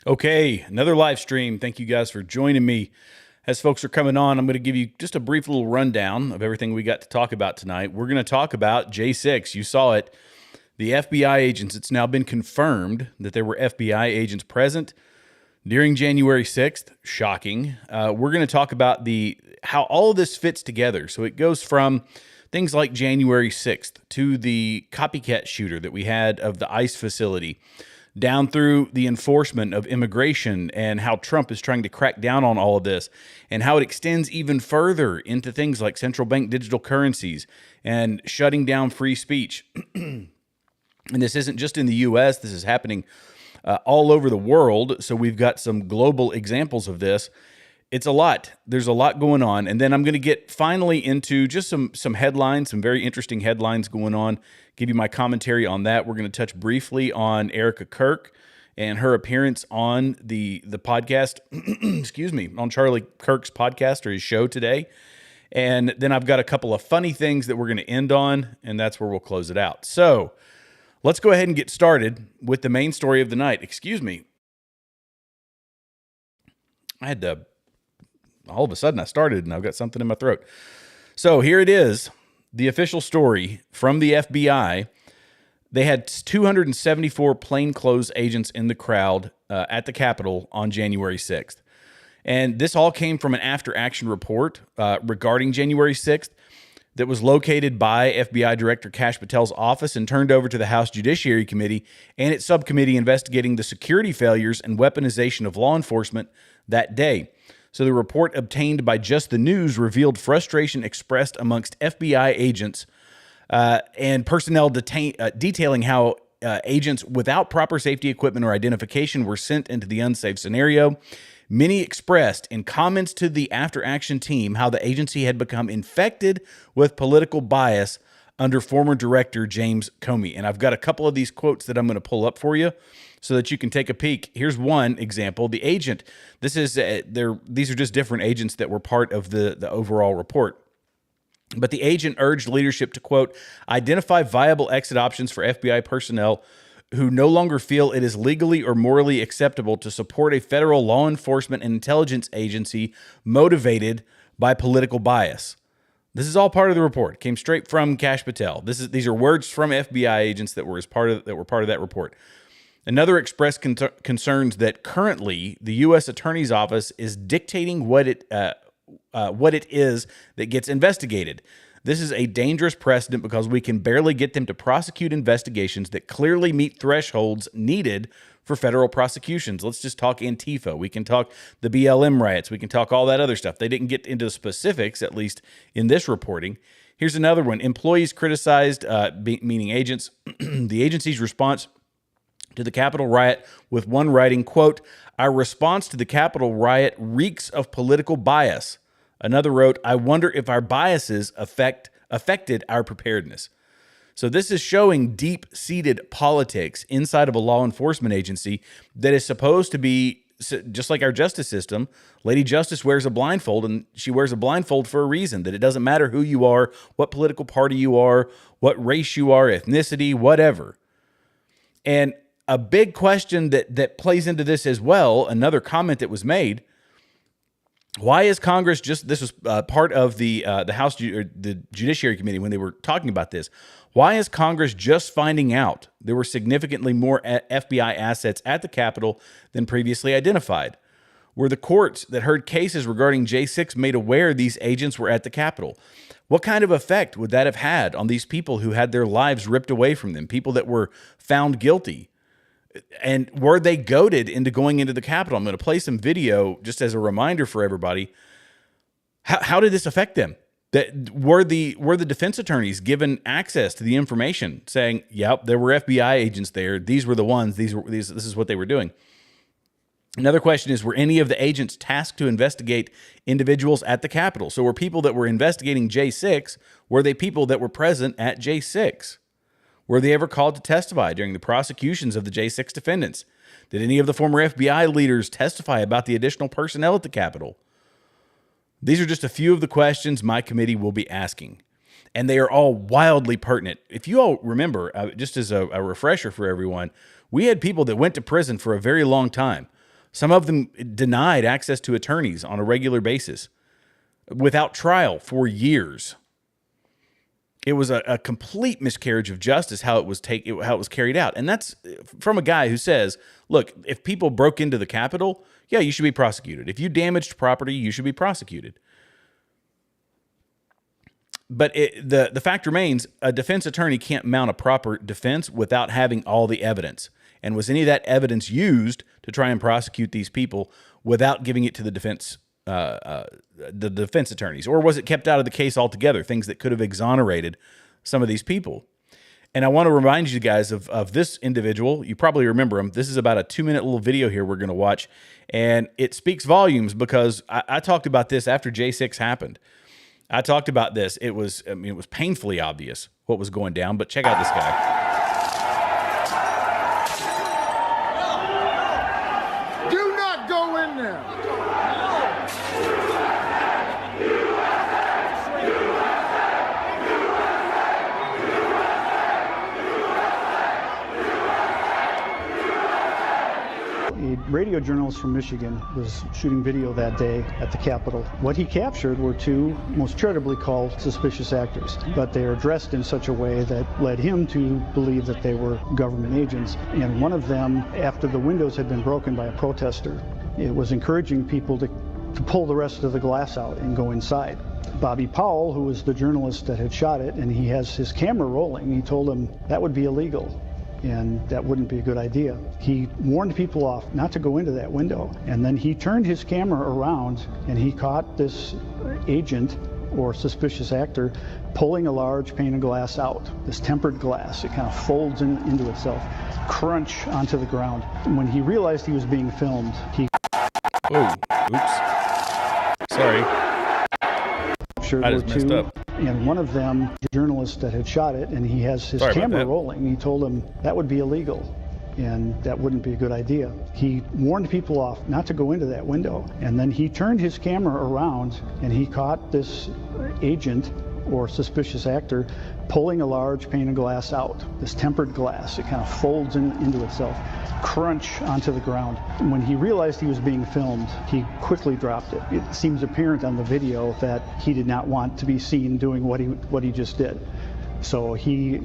Okay, another live stream. Thank you guys for joining me. As folks are coming on, I'm going to give you just a brief little rundown of everything we got to talk about tonight. We're going to talk about J6. You saw it. The FBI agents, it's now been confirmed that there were FBI agents present during January 6th. Shocking. We're going to talk about how all of this fits together. So it goes from things like January 6th to the copycat shooter that we had of the ICE facility, down through the enforcement of immigration and how Trump is trying to crack down on all of this, and how it extends even further into things like central bank digital currencies and shutting down free speech. And this isn't just in the U.S., this is happening all over the world. So we've got some global examples of this. It's a lot. There's a lot going on. And then I'm going to get finally into just some headlines, some very interesting headlines going on, give you my commentary on that. We're going to touch briefly on Erica Kirk and her appearance on the podcast, excuse me, on Charlie Kirk's podcast or his show today. And then I've got a couple of funny things that we're going to end on, and that's where we'll close it out. So let's go ahead and get started with the main story of the night. Excuse me. All of a sudden I started and I've got something in my throat. So here it is, the official story from the FBI. They had 274 plainclothes agents in the crowd at the Capitol on January 6th. And this all came from an after-action report regarding January 6th that was located by FBI Director Kash Patel's office and turned over to the House Judiciary Committee and its subcommittee investigating the security failures and weaponization of law enforcement that day. So the report obtained by Just the News revealed frustration expressed amongst FBI agents and personnel detailing how agents without proper safety equipment or identification were sent into the unsafe scenario. Many expressed in comments to the after-action team how the agency had become infected with political bias under former director James Comey. And I've got a couple of these quotes that I'm going to pull up for you so that you can take a peek. Here's one example. The agent, these are just different agents that were part of the overall report. But the agent urged leadership to, quote, identify viable exit options for FBI personnel who no longer feel it is legally or morally acceptable to support a federal law enforcement and intelligence agency motivated by political bias. This is all part of the report. It came straight from Kash Patel. These are words from FBI agents that were part of that report. Another expressed concerns that currently the U.S. Attorney's Office is dictating what it is that gets investigated. This is a dangerous precedent because we can barely get them to prosecute investigations that clearly meet thresholds needed for federal prosecutions. Let's just talk Antifa. We can talk the BLM riots. We can talk all that other stuff. They didn't get into the specifics, at least in this reporting. Here's another one. Employees criticized, meaning agents, the agency's response to the Capitol riot, with one writing, quote, our response to the Capitol riot reeks of political bias. Another wrote, I wonder if our biases affected our preparedness. So this is showing deep-seated politics inside of a law enforcement agency that is supposed to be, just like our justice system, Lady Justice wears a blindfold, and she wears a blindfold for a reason, that it doesn't matter who you are, what political party you are, what race you are, ethnicity, whatever. And a big question that plays into this as well, another comment that was made, why is Congress this was part of the House, the Judiciary Committee when they were talking about this. Why is Congress just finding out there were significantly more FBI assets at the Capitol than previously identified? Were the courts that heard cases regarding J6 made aware these agents were at the Capitol? What kind of effect would that have had on these people who had their lives ripped away from them, people that were found guilty? And were they goaded into going into the Capitol? I'm going to play some video just as a reminder for everybody. How did this affect them? Were the defense attorneys given access to the information, saying, "Yep, there were FBI agents there. These were the ones. This is what they were doing." Another question is, were any of the agents tasked to investigate individuals at the Capitol? So were people that were investigating J6, were they people that were present at J6? Were they ever called to testify during the prosecutions of the J6 defendants? Did any of the former FBI leaders testify about the additional personnel at the Capitol? These are just a few of the questions my committee will be asking. and they are all wildly pertinent. If you all remember, just as a refresher for everyone, we had people that went to prison for a very long time. Some of them denied access to attorneys on a regular basis without trial for years. It was a complete miscarriage of justice how it was carried out. And that's from a guy who says, look, if people broke into the Capitol, yeah, you should be prosecuted. If you damaged property, you should be prosecuted. But the fact remains, a defense attorney can't mount a proper defense without having all the evidence. And was any of that evidence used to try and prosecute these people without giving it to the defense attorneys? Or was it kept out of the case altogether, things that could have exonerated some of these people? And I want to remind you guys of this individual. You probably remember him. This is about a 2-minute little video here we're going to watch. And it speaks volumes because I talked about this after J6 happened. I talked about this. It was painfully obvious what was going down, but check out this guy. Do not go in there. A radio journalist from Michigan was shooting video that day at the Capitol. What he captured were two, most charitably called, suspicious actors, but they are dressed in such a way that led him to believe that they were government agents. And one of them, after the windows had been broken by a protester, it was encouraging people to pull the rest of the glass out and go inside. Bobby Powell, who was the journalist that had shot it, and he has his camera rolling, he told him that would be illegal. And that wouldn't be a good idea. He warned people off not to go into that window. And then he turned his camera around and he caught this agent or suspicious actor pulling a large pane of glass out, this tempered glass. It kind of folds into itself, crunch onto the ground. And when he realized he was being filmed, he... Oh, oops. Sorry. Sure, I just messed up. And one of them, the journalist that had shot it, and he has his camera rolling, he told him that would be illegal and that wouldn't be a good idea. He warned people off not to go into that window. And then he turned his camera around and he caught this agent or suspicious actor pulling a large pane of glass out, this tempered glass. It kind of folds into itself, crunch onto the ground. And when he realized he was being filmed, he quickly dropped it. It seems apparent on the video that he did not want to be seen doing what he just did. So he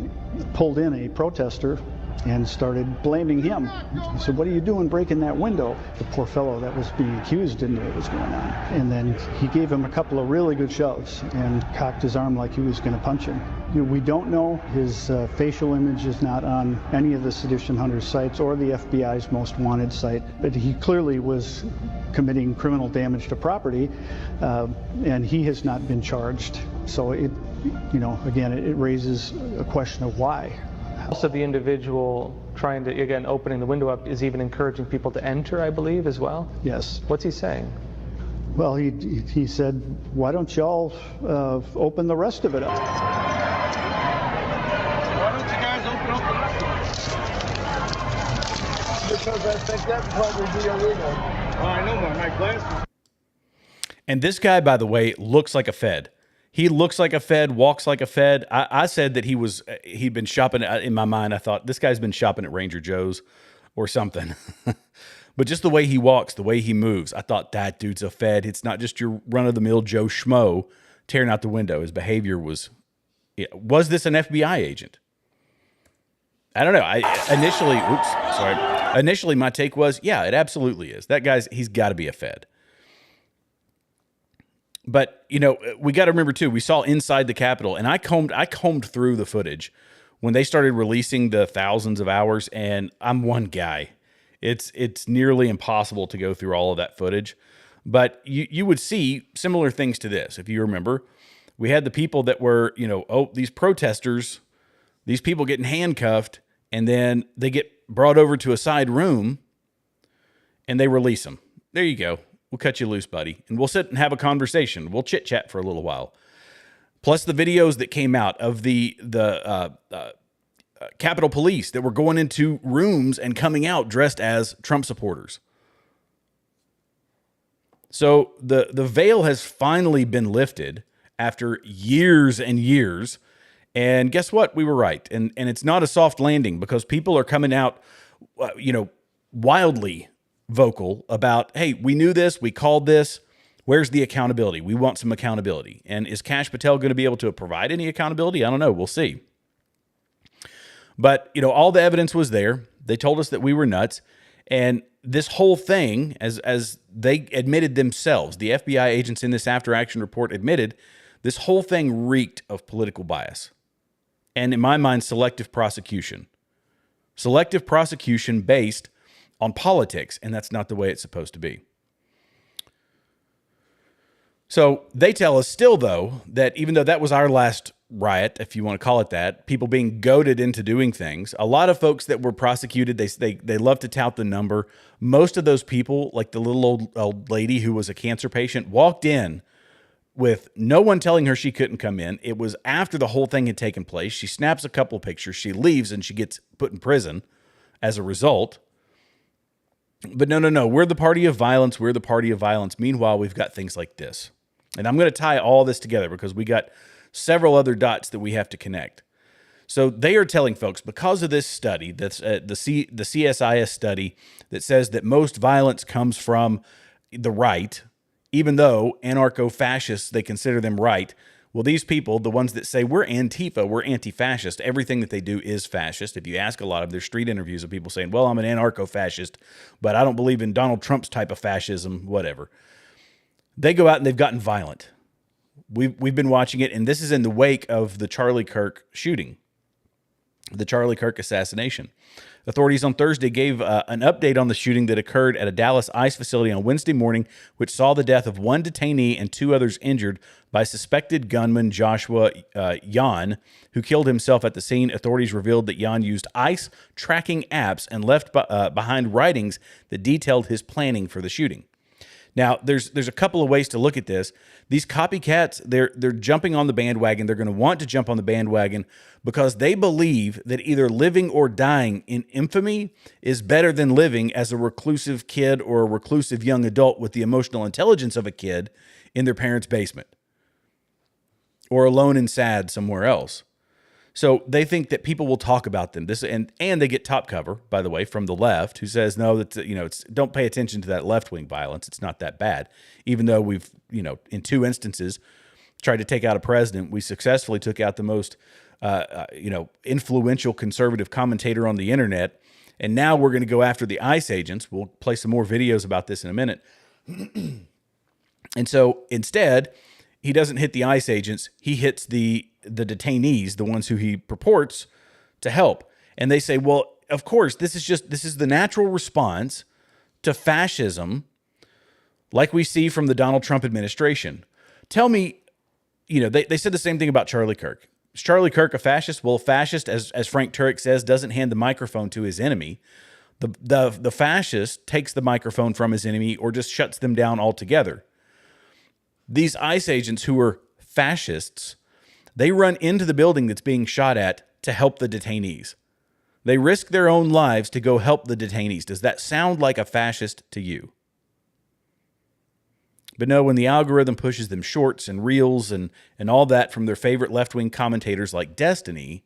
pulled in a protester and started blaming him. He said, "What are you doing breaking that window?" The poor fellow that was being accused didn't know what was going on. And then he gave him a couple of really good shoves and cocked his arm like he was going to punch him. We don't know. His facial image is not on any of the Sedition Hunters sites or the FBI's most wanted site, but he clearly was committing criminal damage to property, and he has not been charged. So it raises a question of why. Also, the individual trying to, again, opening the window up is even encouraging people to enter, I believe, as well? Yes. What's he saying? Well, he said, "Why don't y'all open the rest of it up?" Why don't you guys open up the rest of it? Because I think that would probably be illegal. Oh, I know my glasses. And this guy, by the way, looks like a Fed. He looks like a Fed, walks like a Fed. I said that he'd been shopping. In my mind, I thought this guy's been shopping at Ranger Joe's or something. But just the way he walks, the way he moves, I thought that dude's a Fed. It's not just your run-of-the-mill Joe Schmo tearing out the window. His behavior was this an FBI agent? I don't know. Initially, my take was, yeah, it absolutely is. That he's got to be a Fed. But, we got to remember, too, we saw inside the Capitol, and I combed through the footage when they started releasing the thousands of hours, and I'm one guy. It's nearly impossible to go through all of that footage. But you would see similar things to this. If you remember, we had the people that were, these protesters, these people getting handcuffed, and then they get brought over to a side room, and they release them. There you go. We'll cut you loose, buddy. And we'll sit and have a conversation. We'll chit-chat for a little while. Plus the videos that came out of the Capitol Police that were going into rooms and coming out dressed as Trump supporters. So the veil has finally been lifted after years and years. And guess what? We were right. And it's not a soft landing, because people are coming out, wildly vocal about, hey, we knew this, we called this. Where's the accountability? We want some accountability. And is Kash Patel going to be able to provide any accountability? I don't know. We'll see. But, all the evidence was there. They told us that we were nuts. And this whole thing, as they admitted themselves, the FBI agents in this after action report admitted, this whole thing reeked of political bias. And in my mind, selective prosecution. Selective prosecution based on politics, and that's not the way it's supposed to be. So they tell us still, though, that even though that was our last riot, if you want to call it that, people being goaded into doing things, a lot of folks that were prosecuted, they love to tout the number. Most of those people, like the little old lady who was a cancer patient, walked in with no one telling her she couldn't come in. It was after the whole thing had taken place. She snaps a couple of pictures, she leaves, and she gets put in prison as a result. But no, we're the party of violence. We're the party of violence. Meanwhile, we've got things like this. And I'm going to tie all this together because we got several other dots that we have to connect. So they are telling folks, because of this study, that's the CSIS study that says that most violence comes from the right, even though anarcho-fascists, they consider them right. Well, these people, the ones that say we're Antifa, we're anti-fascist, everything that they do is fascist. If you ask a lot of their street interviews of people saying, well, I'm an anarcho-fascist, but I don't believe in Donald Trump's type of fascism, whatever. They go out and they've gotten violent. We've been watching it, and this is in the wake of the Charlie Kirk shooting, the Charlie Kirk assassination. Authorities on Thursday gave an update on the shooting that occurred at a Dallas ICE facility on Wednesday morning, which saw the death of one detainee and two others injured by suspected gunman Joshua Yan, who killed himself at the scene. Authorities revealed that Yan used ICE tracking apps and left behind writings that detailed his planning for the shooting. Now, there's a couple of ways to look at this. These copycats, they're jumping on the bandwagon. They're going to want to jump on the bandwagon because they believe that either living or dying in infamy is better than living as a reclusive kid or a reclusive young adult with the emotional intelligence of a kid in their parents' basement or alone and sad somewhere else. So they think that people will talk about them. And they get top cover, by the way, from the left, who says, no, that it's don't pay attention to that left-wing violence. It's not that bad. Even though we've, in two instances, tried to take out a president, we successfully took out the most, influential conservative commentator on the internet. And now we're going to go after the ICE agents. We'll play some more videos about this in a minute. And so instead, he doesn't hit the ICE agents. He hits the detainees, the ones who he purports to help. And they say, well, of course, this is the natural response to fascism like we see from the Donald Trump administration. Tell me, they said the same thing about Charlie Kirk. Is Charlie Kirk a fascist? Well, a fascist, as Frank Turek says, doesn't hand the microphone to his enemy. The fascist takes the microphone from his enemy or just shuts them down altogether. These ICE agents who are fascists, they run into the building that's being shot at to help the detainees. They risk their own lives to go help the detainees. Does that sound like a fascist to you? But no, when the algorithm pushes them shorts and reels and all that from their favorite left-wing commentators like Destiny,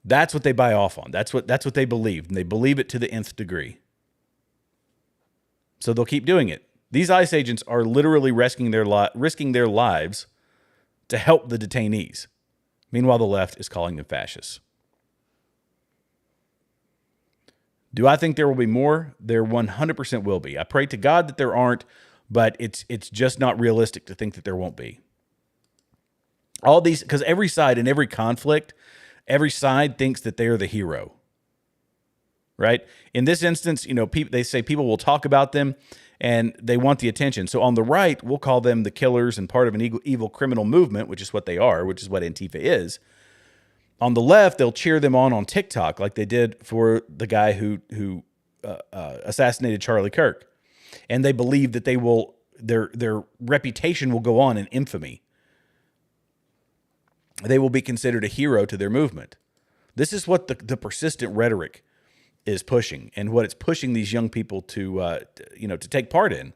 that's what they buy off on. That's what they believe, and they believe it to the nth degree. So they'll keep doing it. These ICE agents are literally risking their lives to help the detainees. Meanwhile, the left is calling them fascists. Do I think there will be more? There 100% will be. I pray to God that there aren't, but it's just not realistic to think that there won't be. All these, because every side in every conflict, every side thinks that they are the hero, right? In this instance, they say people will talk about them and they want the attention. So on the right, we'll call them the killers and part of an evil criminal movement, which is what they are, which is what Antifa is. On the left, they'll cheer them on TikTok like they did for the guy who assassinated Charlie Kirk. And they believe that their reputation will go on in infamy. They will be considered a hero to their movement. This is what the persistent rhetoric is pushing, and what it's pushing these young people to take part in.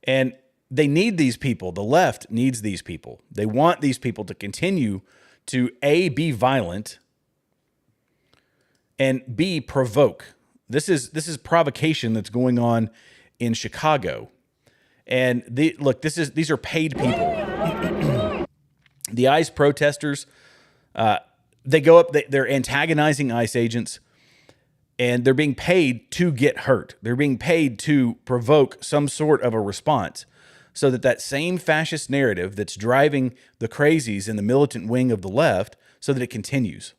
And they need these people. The left needs these people. They want these people to continue to A, be violent, and B, provoke. This is provocation that's going on in Chicago. And these are paid people. The ICE protesters, they go up, they're antagonizing ICE agents, and they're being paid to get hurt. They're being paid to provoke some sort of a response so that same fascist narrative that's driving the crazies in the militant wing of the left, so that it continues.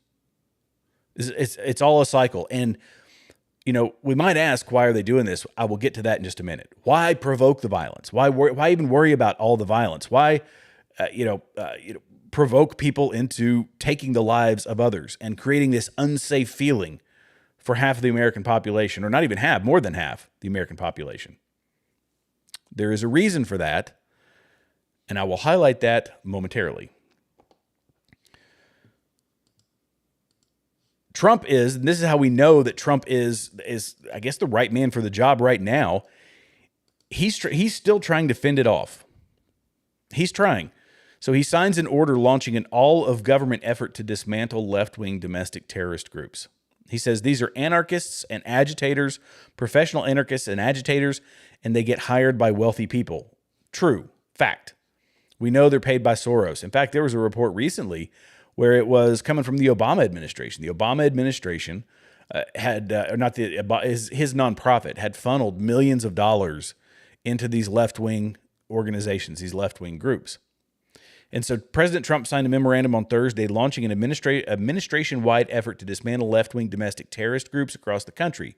It's all a cycle. And, we might ask, why are they doing this? I will get to that in just a minute. Why provoke the violence? Why even worry about all the violence? Why, provoke people into taking the lives of others and creating this unsafe feeling for half of the American population, or not even half, more than half the American population? There is a reason for that, and I will highlight that momentarily. Trump is, and this is how we know that Trump is I guess the right man for the job right now. He's still trying to fend it off. He's trying. So he signs an order launching an all-of-government effort to dismantle left-wing domestic terrorist groups. He says these are anarchists and agitators, professional anarchists and agitators, and they get hired by wealthy people. True. Fact. We know they're paid by Soros. In fact, there was a report recently where it was coming from the Obama administration. The Obama administration his nonprofit had funneled millions of dollars into these left-wing organizations, these left-wing groups. And so President Trump signed a memorandum on Thursday launching an administration-wide effort to dismantle left-wing domestic terrorist groups across the country.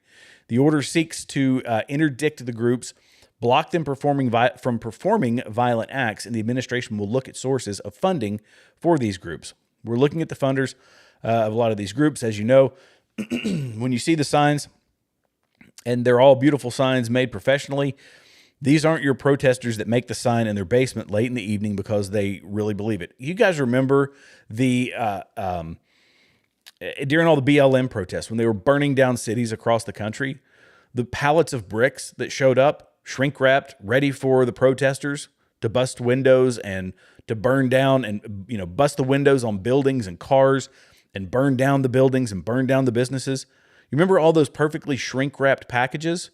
The order seeks to interdict the groups, block them from performing violent acts, and the administration will look at sources of funding for these groups. We're looking at the funders of a lot of these groups. As you know, when you see the signs, and they're all beautiful signs made professionally, these aren't your protesters that make the sign in their basement late in the evening because they really believe it. You guys remember the during all the BLM protests, when they were burning down cities across the country, the pallets of bricks that showed up, shrink-wrapped, ready for the protesters to bust windows and to burn down and, bust the windows on buildings and cars and burn down the buildings and burn down the businesses. You remember all those perfectly shrink-wrapped packages?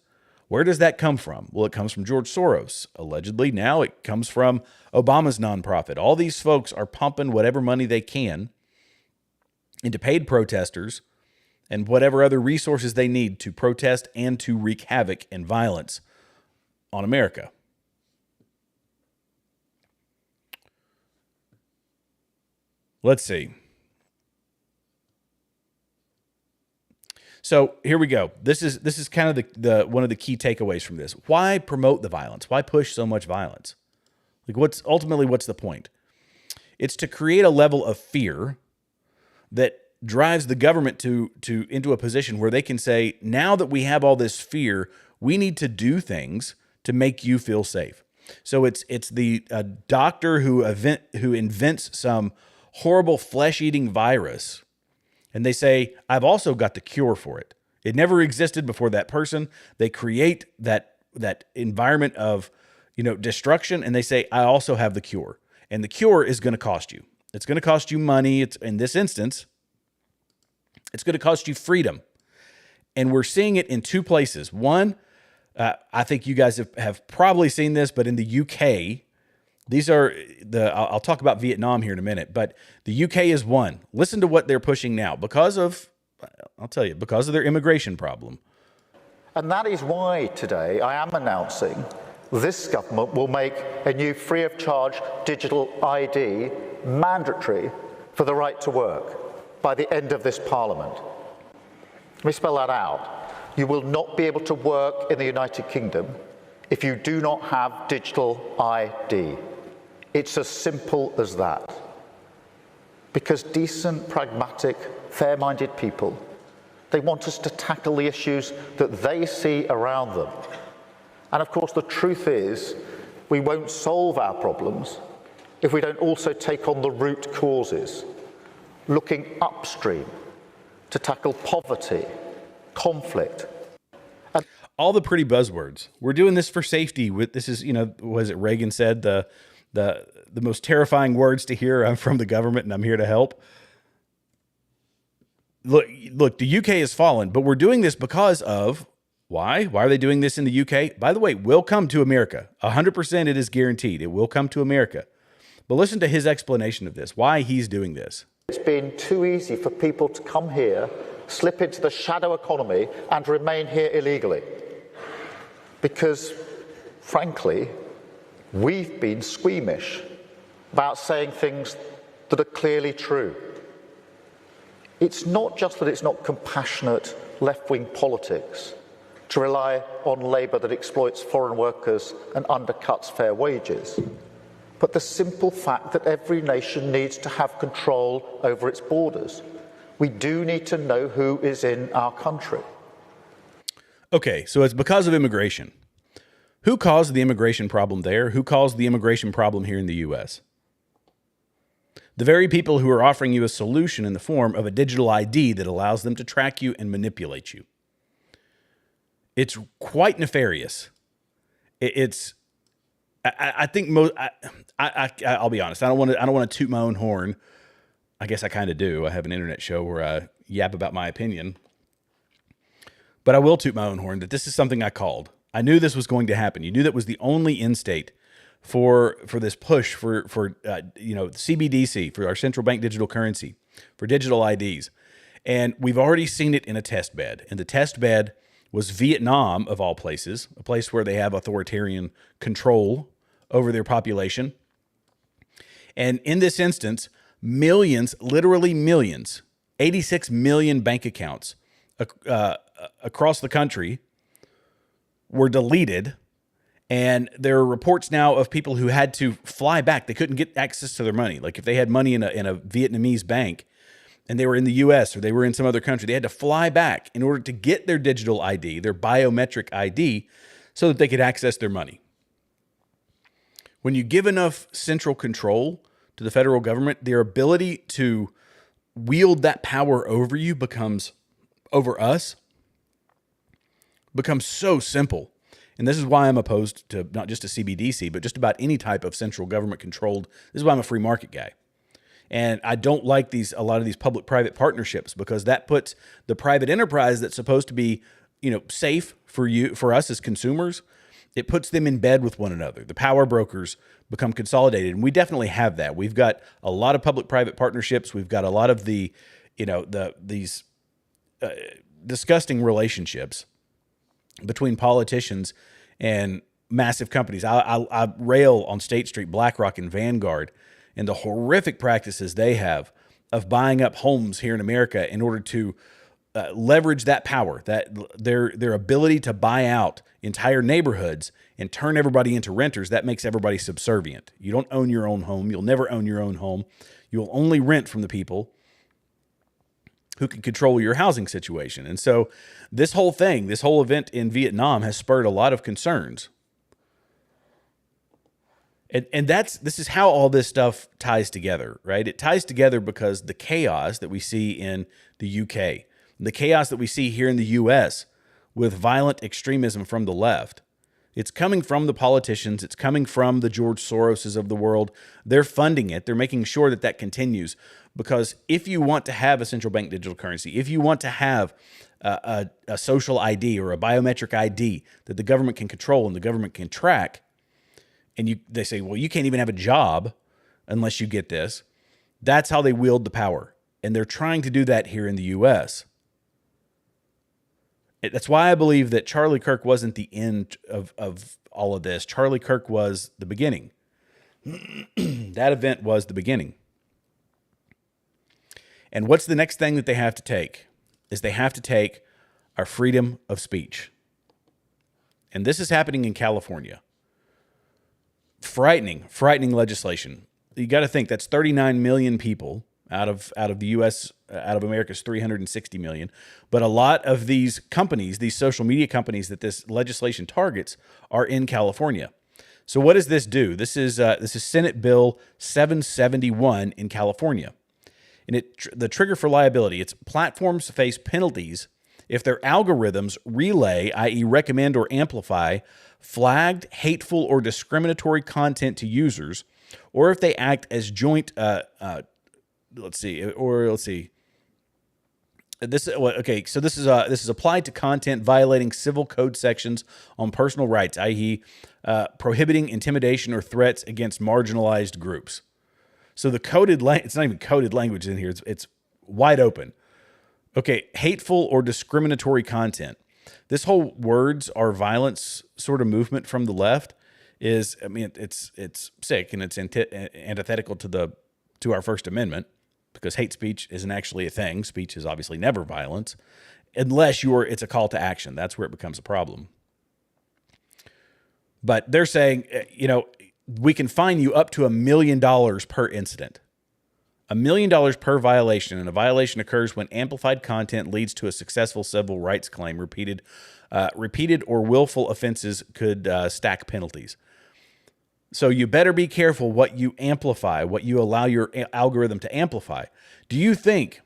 Where does that come from? Well, it comes from George Soros. Allegedly, now it comes from Obama's nonprofit. All these folks are pumping whatever money they can into paid protesters and whatever other resources they need to protest and to wreak havoc and violence on America. Let's see. So here we go. This is kind of the one of the key takeaways from this. Why promote the violence? Why push so much violence? What's the point? It's to create a level of fear that drives the government into a position where they can say, now that we have all this fear, we need to do things to make you feel safe. So it's the doctor who invents some horrible flesh-eating virus, and they say, I've also got the cure for it. It never existed before that person. They create that environment of, destruction, and they say, I also have the cure. And the cure is going to cost you. It's going to cost you money. In this instance, it's going to cost you freedom. And we're seeing it in two places. One, I think you guys have probably seen this, but in the UK, I'll talk about Vietnam here in a minute, but the UK is one. Listen to what they're pushing now because of their immigration problem. And that is why today I am announcing this government will make a new free of charge digital ID mandatory for the right to work by the end of this Parliament. Let me spell that out. You will not be able to work in the United Kingdom if you do not have digital ID. It's as simple as that. Because decent, pragmatic, fair-minded people, they want us to tackle the issues that they see around them. And of course, the truth is, we won't solve our problems if we don't also take on the root causes, looking upstream to tackle poverty, conflict. all the pretty buzzwords. We're doing this for safety. This is, was it Reagan said the most terrifying words to hear? I'm from the government and I'm here to help. Look, the UK has fallen, but we're doing this because of why? Why are they doing this in the UK? By the way, it will come to America. 100% it is guaranteed. It will come to America. But listen to his explanation of this, why he's doing this. It's been too easy for people to come here, slip into the shadow economy and remain here illegally. Because, frankly, we've been squeamish about saying things that are clearly true. It's not just that it's not compassionate left-wing politics to rely on labour that exploits foreign workers and undercuts fair wages, but the simple fact that every nation needs to have control over its borders. We do need to know who is in our country. Okay, so it's because of immigration. Who caused the immigration problem there? Who caused the immigration problem here in the U.S.? The very people who are offering you a solution in the form of a digital ID that allows them to track you and manipulate you. It's quite nefarious. I think I'll be honest. I don't want to toot my own horn. I guess I kind of do. I have an internet show where I yap about my opinion. But I will toot my own horn that this is something I called. I knew this was going to happen. You knew that was the only end state for this push for CBDC, for our central bank digital currency, for digital IDs. And we've already seen it in a test bed. And the test bed was Vietnam, of all places, a place where they have authoritarian control over their population. And in this instance, millions, literally millions, 86 million bank accounts across the country were deleted. And there are reports now of people who had to fly back. They couldn't get access to their money. Like if they had money in a Vietnamese bank and they were in the US or they were in some other country, they had to fly back in order to get their digital ID, their biometric ID, so that they could access their money. When you give enough central control to the federal government, their ability to wield that power over you over us becomes so simple. And this is why I'm opposed to not just a CBDC, but just about any type of central government controlled. This is why I'm a free market guy. And I don't like a lot of these public-private partnerships, because that puts the private enterprise that's supposed to be, safe for us as consumers, it puts them in bed with one another. The power brokers become consolidated, and we definitely have that. We've got a lot of public-private partnerships. We've got a lot of these disgusting relationships between politicians and massive companies. I rail on State Street, BlackRock, and Vanguard, and the horrific practices they have of buying up homes here in America in order to leverage that power, that their ability to buy out entire neighborhoods and turn everybody into renters. That makes everybody subservient. You don't own your own home. You'll never own your own home. You'll only rent from the people who can control your housing situation. And so this whole event in Vietnam has spurred a lot of concerns. And this is how all this stuff ties together, right? It ties together because the chaos that we see in the UK, the chaos that we see here in the US with violent extremism from the left, it's coming from the politicians. It's coming from the George Soroses of the world. They're funding it. They're making sure that that continues, because if you want to have a central bank digital currency, if you want to have a social ID or a biometric ID that the government can control and the government can track, and they say, well, you can't even have a job unless you get this. That's how they wield the power. And they're trying to do that here in the U.S. That's why I believe that Charlie Kirk wasn't the end of all of this. Charlie Kirk was the beginning. That event was the beginning. And what's the next thing that they have to take? Is they have to take our freedom of speech. And this is happening in California. Frightening legislation. You got to think that's 39 million people out of the U.S., out of America's 360 million. But a lot of these companies, these social media companies that this legislation targets, are in California. So what does this do? This is Senate Bill 771 in California. And the trigger for liability, it's platforms face penalties if their algorithms relay, i.e. recommend or amplify, flagged, hateful, or discriminatory content to users, or if they act as joint, let's see. This is applied to content violating civil code sections on personal rights, i.e., prohibiting intimidation or threats against marginalized groups. So the coded it's not even coded language in here. It's wide open. Okay, hateful or discriminatory content. This whole words are violence sort of movement from the left is, I mean, it's sick, and it's antithetical to our First Amendment, because hate speech isn't actually a thing. Speech is obviously never violence, unless it's a call to action. That's where it becomes a problem. But they're saying, we can fine you up to $1 million per incident. $1 million per violation, and a violation occurs when amplified content leads to a successful civil rights claim. Repeated or willful offenses could stack penalties. So you better be careful what you amplify, what you allow your algorithm to amplify. Do you think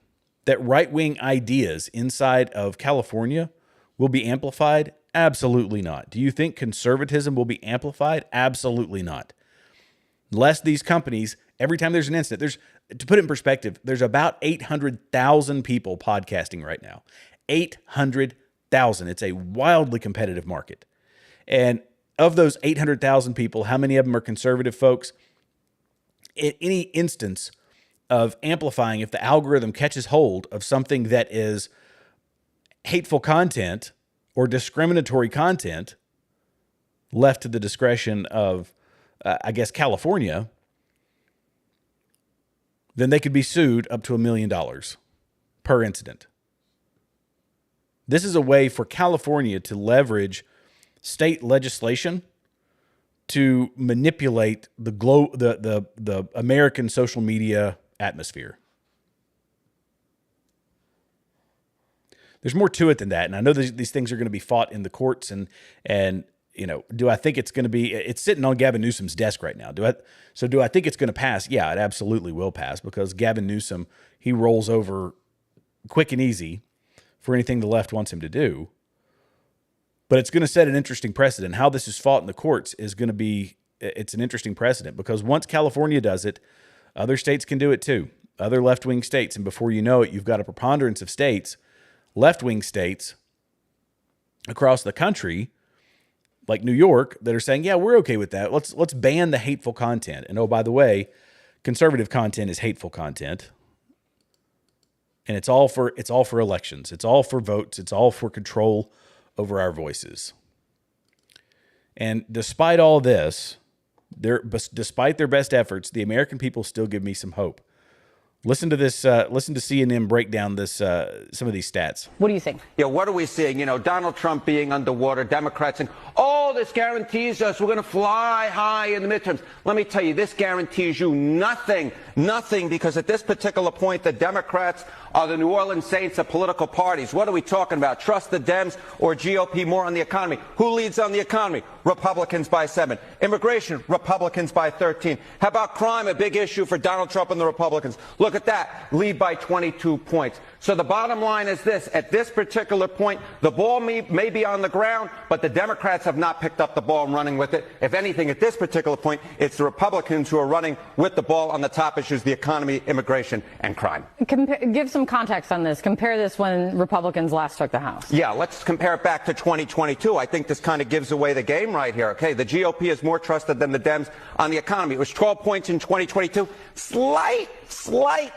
that right-wing ideas inside of California will be amplified? Absolutely not. Do you think conservatism will be amplified? Absolutely not. Unless these companies, every time there's an incident, to put it in perspective, there's about 800,000 people podcasting right now. 800,000. It's a wildly competitive market. And of those 800,000 people, how many of them are conservative folks? In any instance of amplifying, if the algorithm catches hold of something that is hateful content or discriminatory content, left to the discretion of, California, then they could be sued up to $1 million per incident. This is a way for California to leverage state legislation to manipulate the American social media atmosphere. There's more to it than that, and I know these things are going to be fought in the courts, and do I think it's going to be? It's sitting on Gavin Newsom's desk right now. Do I think it's going to pass? Yeah, it absolutely will pass, because Gavin Newsom, he rolls over quick and easy for anything the left wants him to do. But it's going to set an interesting precedent. How this is fought in the courts is going to be, it's an interesting precedent, because once California does it, other states can do it too. Other left-wing states. And before you know it, you've got a preponderance of states, left-wing states across the country, like New York, that are saying, yeah, we're okay with that. Let's ban the hateful content. And oh, by the way, conservative content is hateful content. And it's all for elections. It's all for votes. It's all for control over our voices. And despite all this, despite their best efforts, the American people still give me some hope. Listen to this. Listen to CNN break down this. Some of these stats. What do you think? Yeah, what are we seeing? Donald Trump being underwater, Democrats saying, "Oh, this guarantees us we're going to fly high in the midterms." Let me tell you, this guarantees you nothing, because at this particular point, the Democrats are the New Orleans Saints of political parties. What are we talking about? Trust the Dems or GOP more on the economy? Who leads on the economy? Republicans by 7. Immigration, Republicans by 13. How about crime? A big issue for Donald Trump and the Republicans. Look at that, lead by 22 points. So the bottom line is this: at this particular point, the ball may be on the ground, but the Democrats have not picked up the ball and running with it. If anything, at this particular point, it's the Republicans who are running with the ball on the top issues: the economy, immigration, and crime. Give some context on this. Compare this when Republicans last took the House. Yeah, let's compare it back to 2022. I think this kind of gives away the game right here. Okay, the GOP is more trusted than the Dems on the economy. It was 12 points in 2022. Slight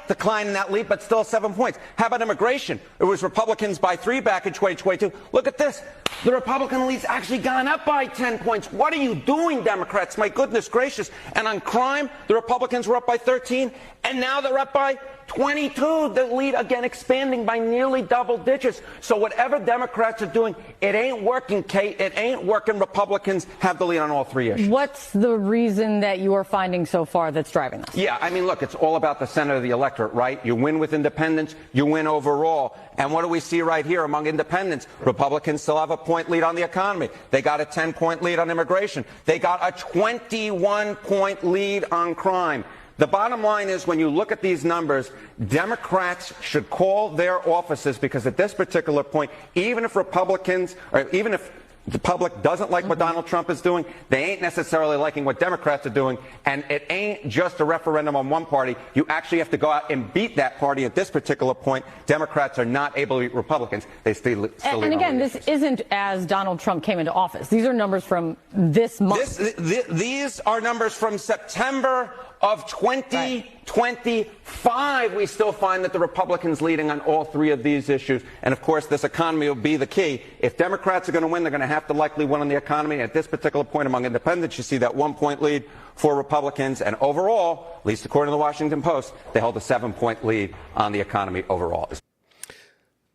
decline in that lead, but still 7 points. How about immigration? It was Republicans by 3 back in 2022. Look at this. The Republican lead's actually gone up by 10 points. What are you doing, Democrats? My goodness gracious. And on crime, the Republicans were up by 13, and now they're up by 22. The lead, again, expanding by nearly double digits. So whatever Democrats are doing, it ain't working, Kate. It ain't working. Republicans have the lead on all 3 issues. What's the reason that you are finding so far that's driving this? Yeah, I mean, look, it's all about the center of the electorate, right? You win with independents, you win overall. And what do we see right here among independents? Republicans still have a point lead on the economy. They got a 10-point lead on immigration. They got a 21-point lead on crime. The bottom line is, when you look at these numbers, Democrats should call their offices, because at this particular point, even if Republicans, or even if the public doesn't like what Donald Trump is doing, they ain't necessarily liking what Democrats are doing. And it ain't just a referendum on one party. You actually have to go out and beat that party. At this particular point, Democrats are not able to beat Republicans. They still and again, this isn't as Donald Trump came into office. These are numbers from this month. These are numbers from September of 2025. We still find that the Republicans leading on all three of these issues. And of course, this economy will be the key. If Democrats are going to win, they're going to have to likely win on the economy. And at this particular point among independents, you see that 1-point lead for Republicans. And overall, at least according to the Washington Post, they hold a 7-point lead on the economy overall.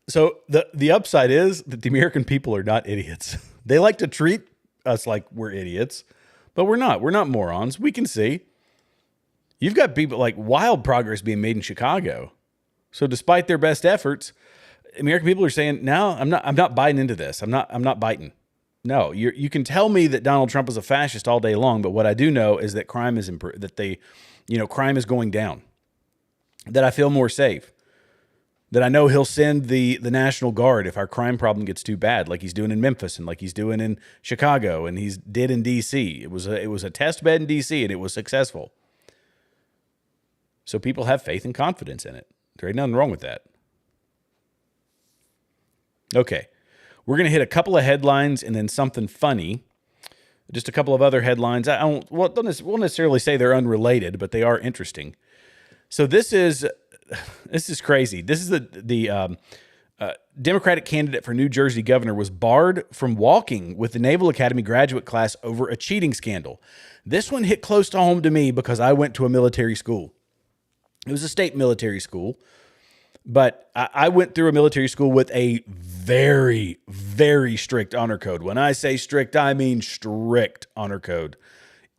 So the upside is that the American people are not idiots. They like to treat us like we're idiots, but we're not. We're not morons. We can see. You've got people like wild progress being made in Chicago. So despite their best efforts, American people are saying, no, I'm not biting into this. I'm not biting. No, you can tell me that Donald Trump is a fascist all day long, but what I do know is that crime is crime is going down. That I feel more safe. That I know he'll send the National Guard if our crime problem gets too bad, like he's doing in Memphis and like he's doing in Chicago and he's did in D.C. It was a test bed in D.C. and it was successful. So people have faith and confidence in it. There ain't nothing wrong with that. Okay. We're going to hit a couple of headlines and then something funny. Just a couple of other headlines. I won't necessarily say they're unrelated, but they are interesting. So this is crazy. This is the Democratic candidate for New Jersey governor was barred from walking with the Naval Academy graduate class over a cheating scandal. This one hit close to home to me because I went to a military school. It was a state military school, but I went through a military school with a very, very strict honor code. When I say strict, I mean strict honor code.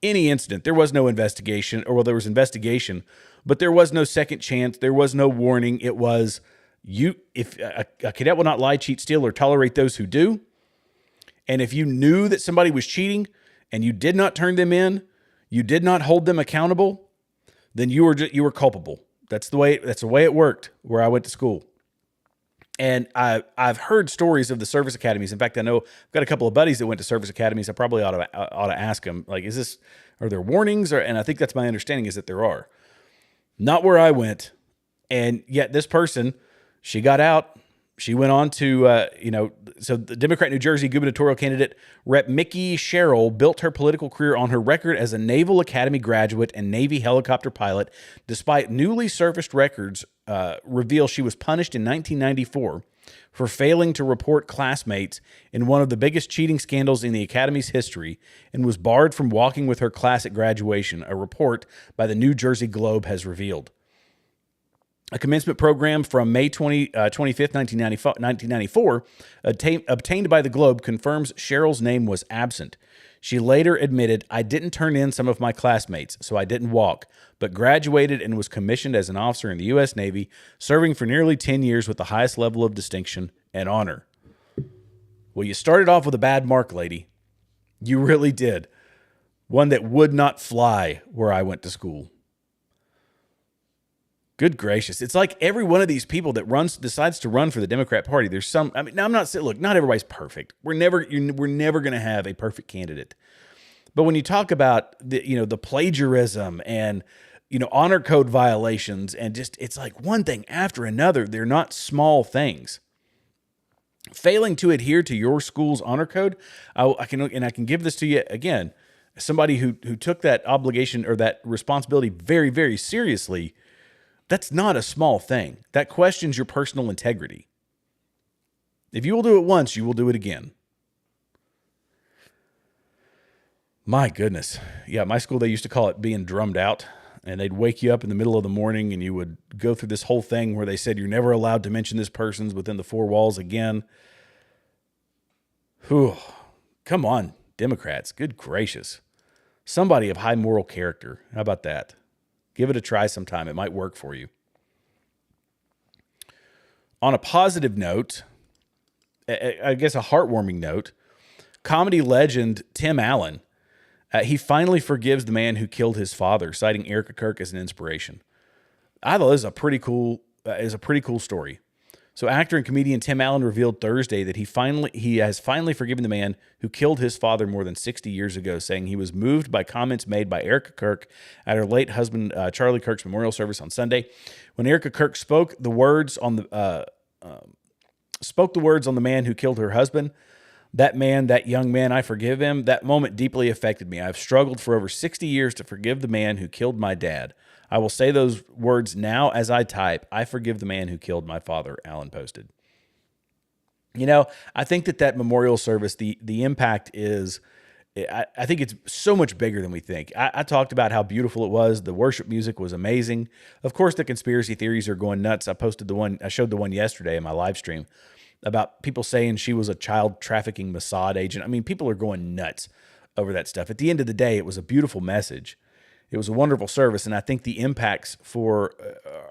Any incident, there was no investigation, or well, there was investigation, but there was no second chance. There was no warning. It was if a cadet will not lie, cheat, steal, or tolerate those who do. And if you knew that somebody was cheating and you did not turn them in, you did not hold them accountable, then you were culpable. That's the way it worked where I went to school. And I've heard stories of the service academies. In fact, I know I've got a couple of buddies that went to service academies. I probably ought to ask them, like, are there warnings? And I think that's my understanding, is that there are. Not where I went. And yet this person, she got out. She went on to, so the Democrat New Jersey gubernatorial candidate, Rep. Mickey Sherrill, built her political career on her record as a Naval Academy graduate and Navy helicopter pilot, despite newly surfaced records reveal she was punished in 1994 for failing to report classmates in one of the biggest cheating scandals in the Academy's history, and was barred from walking with her class at graduation, a report by the New Jersey Globe has revealed. A commencement program from May 25th, 1994, obtained by the Globe, confirms Cheryl's name was absent. She later admitted, "I didn't turn in some of my classmates, so I didn't walk, but graduated and was commissioned as an officer in the U.S. Navy, serving for nearly 10 years with the highest level of distinction and honor." Well, you started off with a bad mark, lady. You really did. One that would not fly where I went to school. Good gracious. It's like every one of these people that decides to run for the Democrat Party, there's some, now I'm not saying, look, not everybody's perfect. We're never going to have a perfect candidate. But when you talk about the plagiarism and, honor code violations and just, it's like one thing after another, they're not small things. Failing to adhere to your school's honor code, I can give this to you again, somebody who took that obligation or that responsibility very, very seriously. That's not a small thing. That questions your personal integrity. If you will do it once, you will do it again. My goodness. Yeah, my school, they used to call it being drummed out. And they'd wake you up in the middle of the morning and you would go through this whole thing where they said you're never allowed to mention this person's within the four walls again. Whew. Come on, Democrats. Good gracious. Somebody of high moral character. How about that? Give it a try sometime. It might work for you. On a positive note, I guess a heartwarming note, comedy legend Tim Allen He finally forgives the man who killed his father, citing Erica Kirk as an inspiration. I thought this is a pretty cool story. So actor and comedian Tim Allen revealed Thursday that he has finally forgiven the man who killed his father more than 60 years ago, saying he was moved by comments made by Erica Kirk at her late husband Charlie Kirk's memorial service on Sunday. When Erica Kirk spoke the words on the man who killed her husband, that young man, I forgive him. That moment deeply affected me. I've struggled for over 60 years to forgive the man who killed my dad. I will say those words now as I type. I forgive the man who killed my father, Allen posted. You know, I think that memorial service, the impact is, I think it's so much bigger than we think. I talked about how beautiful it was. The worship music was amazing. Of course, the conspiracy theories are going nuts. I showed the one yesterday in my live stream about people saying she was a child trafficking Mossad agent. I mean, people are going nuts over that stuff. At the end of the day, it was a beautiful message. It was a wonderful service, and I think the impacts are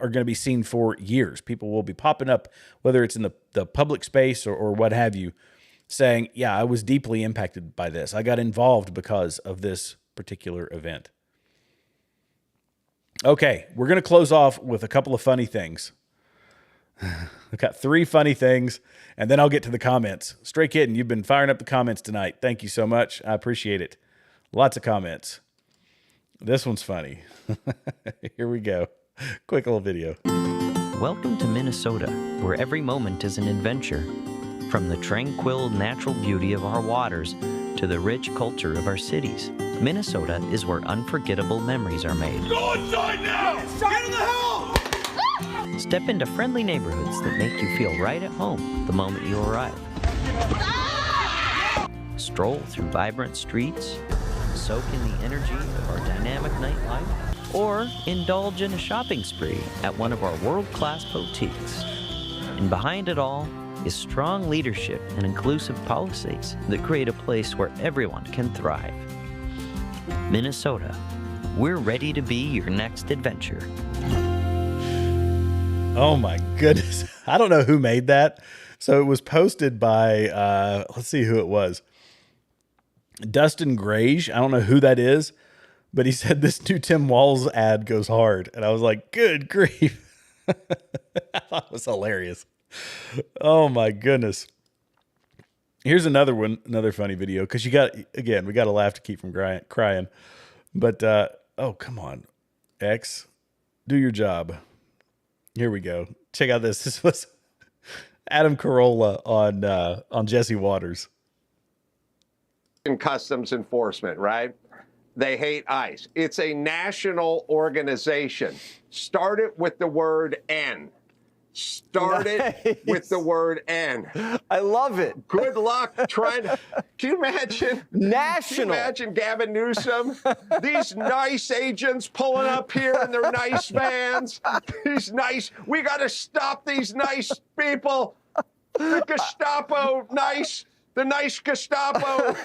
going to be seen for years. People will be popping up, whether it's in the public space or what have you, saying, yeah, I was deeply impacted by this. I got involved because of this particular event. Okay, we're going to close off with a couple of funny things. I've got 3 funny things, and then I'll get to the comments. Stray Kitten, you've been firing up the comments tonight. Thank you so much. I appreciate it. Lots of comments. This one's funny. Here we go. Quick little video. Welcome to Minnesota, where every moment is an adventure. From the tranquil natural beauty of our waters to the rich culture of our cities, Minnesota is where unforgettable memories are made. Go inside now! Get in the house! Step into friendly neighborhoods that make you feel right at home the moment you arrive. Stroll through vibrant streets, soak in the energy of our dynamic nightlife, or indulge in a shopping spree at one of our world-class boutiques. And behind it all is strong leadership and inclusive policies that create a place where everyone can thrive. Minnesota, we're ready to be your next adventure. Oh my goodness. I don't know who made that. So it was posted by, let's see who it was. Dustin Grage. I don't know who that is, but he said this new Tim Walz ad goes hard. And I was like, good grief. I thought it was hilarious. Oh my goodness. Here's another one, another funny video. Because we got to laugh to keep from crying. But, oh, come on. X, do your job. Here we go. Check out this. This was Adam Carolla on Jesse Waters. In customs enforcement, right? They hate ICE. It's a national organization. Start it with the word N. Start it with the word N. I love it. Good luck trying to. Can you imagine? National. Can you imagine Gavin Newsom? These nice agents pulling up here in their nice vans. These nice. We got to stop these nice people. The Gestapo, nice. The nice Gestapo.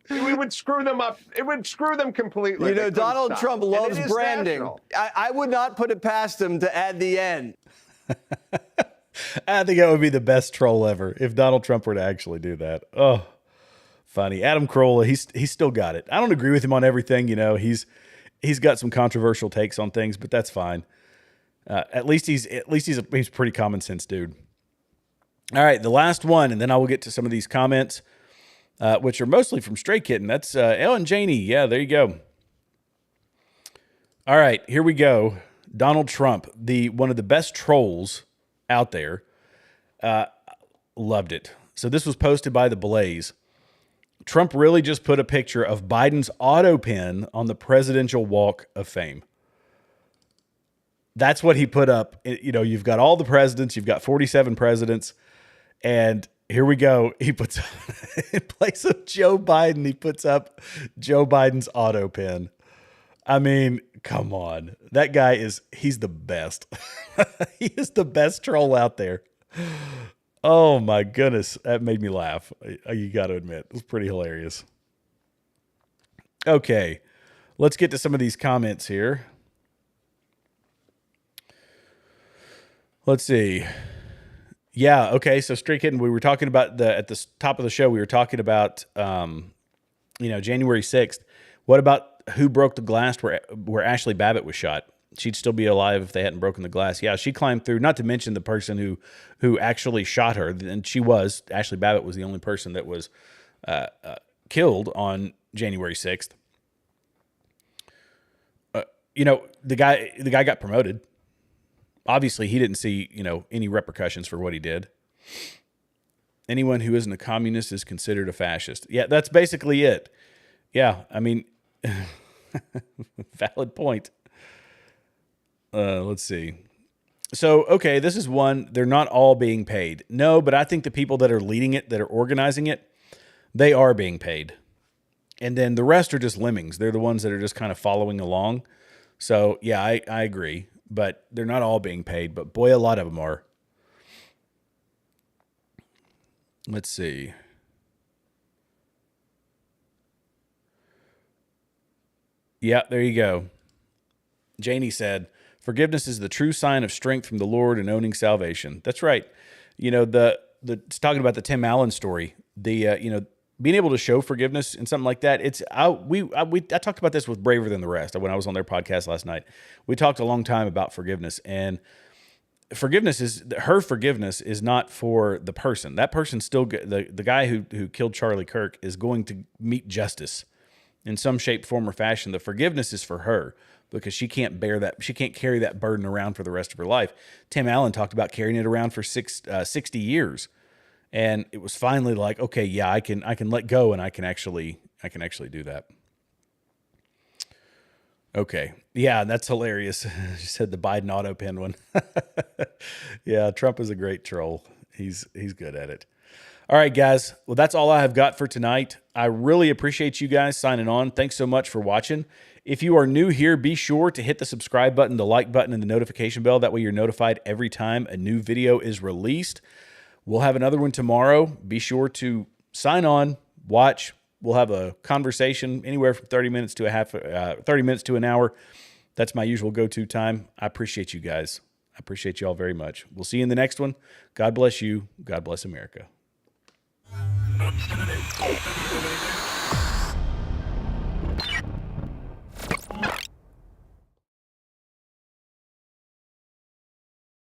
We would screw them up. It would screw them completely. You know, Donald Trump loves branding. I would not put it past him to add the N. I think that would be the best troll ever if Donald Trump were to actually do that. Oh, funny. Adam Carolla, he's still got it. I don't agree with him on everything. You know, he's got some controversial takes on things, but that's fine. At least he's a pretty common sense dude. All right, the last one, and then I will get to some of these comments, which are mostly from Stray Kitten. That's Ellen Janey. Yeah, there you go. All right, here we go. Donald Trump, one of the best trolls out there, loved it. So this was posted by The Blaze. Trump really just put a picture of Biden's auto pen on the Presidential Walk of Fame. That's what he put up. You know, you've got all the presidents, you've got 47 presidents, and here we go. He puts in place of Joe Biden, he puts up Joe Biden's auto pen. I mean, come on. That guy he's the best. He is the best troll out there. Oh my goodness. That made me laugh. You got to admit, it was pretty hilarious. Okay. Let's get to some of these comments here. Let's see. Yeah. Okay. So Stray Kitten, we were talking about at the top of the show, we were talking about, January 6th. What about who broke the glass where Ashley Babbitt was shot? She'd still be alive if they hadn't broken the glass. Yeah, she climbed through, not to mention the person who actually shot her. And Ashley Babbitt was the only person that was killed on January 6th. The guy got promoted. Obviously, he didn't see, any repercussions for what he did. Anyone who isn't a communist is considered a fascist. Yeah, that's basically it. Yeah, I mean, valid point. Let's see. So, okay, this is one. They're not all being paid. No, but I think the people that are leading it, that are organizing it, they are being paid. And then the rest are just lemmings. They're the ones that are just kind of following along. So, yeah, I agree. But they're not all being paid. But boy, a lot of them are. Let's see. Yeah, there you go. Janie said, forgiveness is the true sign of strength from the Lord and owning salvation. That's right. It's talking about the Tim Allen story. Being able to show forgiveness and something like that. I talked about this with Braver Than the Rest when I was on their podcast last night. We talked a long time about forgiveness, and forgiveness is not for the person. That person still, the guy who killed Charlie Kirk is going to meet justice in some shape, form, or fashion. The forgiveness is for her because she can't bear that. She can't carry that burden around for the rest of her life. Tim Allen talked about carrying it around for 60 years. And it was finally like, okay, yeah, I can let go, and I can actually do that. Okay. Yeah, that's hilarious. She said the Biden auto pen one. Yeah, Trump is a great troll. He's good at it. All right, guys. Well, that's all I have got for tonight. I really appreciate you guys signing on. Thanks so much for watching. If you are new here, be sure to hit the subscribe button, the like button, and the notification bell. That way you're notified every time a new video is released. We'll have another one tomorrow. Be sure to sign on, watch. We'll have a conversation anywhere from 30 minutes to 30 minutes to an hour. That's my usual go-to time. I appreciate you guys. I appreciate you all very much. We'll see you in the next one. God bless you. God bless America.